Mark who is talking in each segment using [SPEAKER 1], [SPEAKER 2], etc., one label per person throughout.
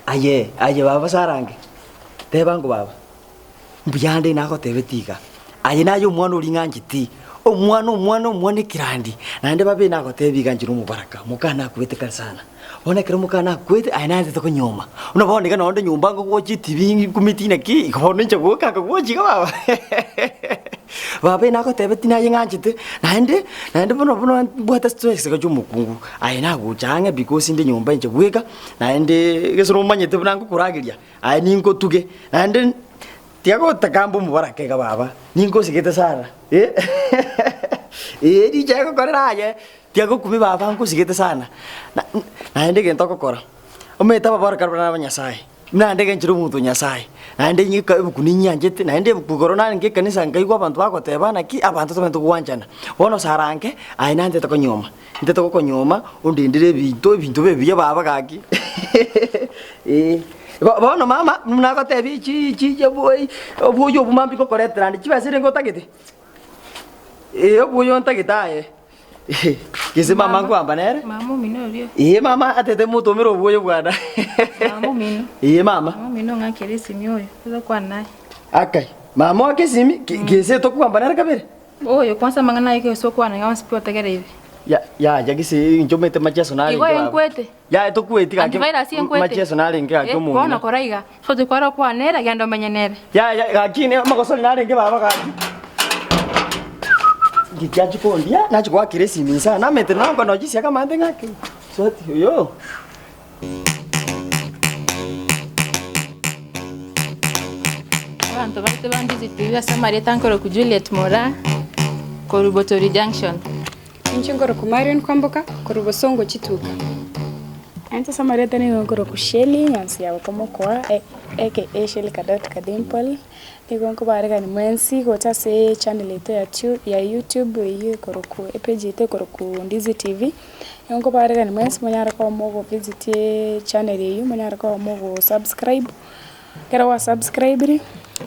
[SPEAKER 1] aye baba sarange. Tebango baba. Mbuyande nako tebetika. Aye nayo mwana ulinganjiti. Omwana kirandi. Nande babe nako tebiga njiro mubaraka. Mukana kwete sana. Ona kero mukana kwete ainande to nyoma. Una boneka nondo nyumba ngo wochi TV kumitina ki. Ikone nchago kaka wochi ka baba. Baba nako tebetina yenganjiti. Nande bono bwata stress ka jumukungu. Aina gucanga because inde nyumba nchagweka. Nande gesoro manyete bunango kuragiria. Ai ninko tuge. Nande tiago takambo mubaraka ka baba. Ninko sigete sara. Di jago koreraje. Tiago kumi baba nko sigete sana. Nande gento kokora. Ometa baba karana nyasai. Nande genchiro mutu nyasai. Nande nyika kuninya njete nande bukorona nge kanisa ngai abantu bakotebana ki abantu to kuwanjana. Wono saranke ainande to konyoma. Nte to konyoma undindire bintu bebiye baba kaki. Bono mama mnako tebi chi boy obuyo bumambi ko koretrandi chibasire ngotagete. Obuyo ntagitaye. Kise mama ngwamba nere?
[SPEAKER 2] Mama mino byo.
[SPEAKER 1] Mama atete muto mero obuyo bwana.
[SPEAKER 2] Mama mino.
[SPEAKER 1] Mama.
[SPEAKER 2] Mama mino ngakere simyoyo. Kuza kwa naye.
[SPEAKER 1] Akai. Mama akesimi kise to kwamba nere kabere?
[SPEAKER 2] Oyo kwanza mangana yake so kwa na ngasipo tegere hivi.
[SPEAKER 1] Ya kisi njomete macheso nali.
[SPEAKER 2] Igo enkwete.
[SPEAKER 1] Ya to kwete ka.
[SPEAKER 2] Antivirus enkwete.
[SPEAKER 1] Macheso nali nge akomu.
[SPEAKER 2] Kono koraiga. So te kwara kwa nere gando menyenere.
[SPEAKER 1] Ya akini makosoli nali nge baba ka. Gijaji kondia nacho kwa kiresi minsa na mete na kwa nojisi aka mande ngaki. Soti yo.
[SPEAKER 2] Abantu bate bandizi TV asamari tankoro ku Juliet Mora ko Rubotori Junction.
[SPEAKER 3] Nchingoro ku Marion Kwamboka ko Rubosongo Chituka. Anta samari tani ngoro ku Sheli nyansi ya komokwa aka Sheli Kadimple. Nigongo barega ni mwensi gota se channel yetu ya YouTube iyo koroku page yetu koroku NDIZI TV. Nigongo barega ni mwensi monyara kwa mogo visit channel yetu monyara kwa mogo subscribe. Kera wa subscribe,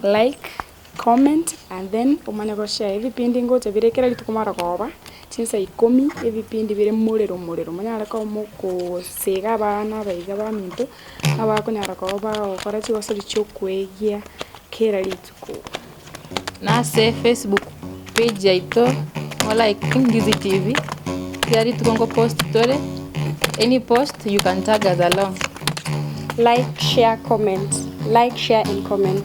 [SPEAKER 3] like, comment and then umanya go share vipindi ngote birekera litukumara kwa tinsa 10 ebipindi bire murero monyara kwa mogo sega bana baiga ba minto abakonyara kwa ba okora chiwasori chokwegia kera lituko
[SPEAKER 2] na se Facebook page yaito like NDIZI TV yari tukongo post tore any post you can tag us along.
[SPEAKER 3] Like, share, comment. Like, share and comment.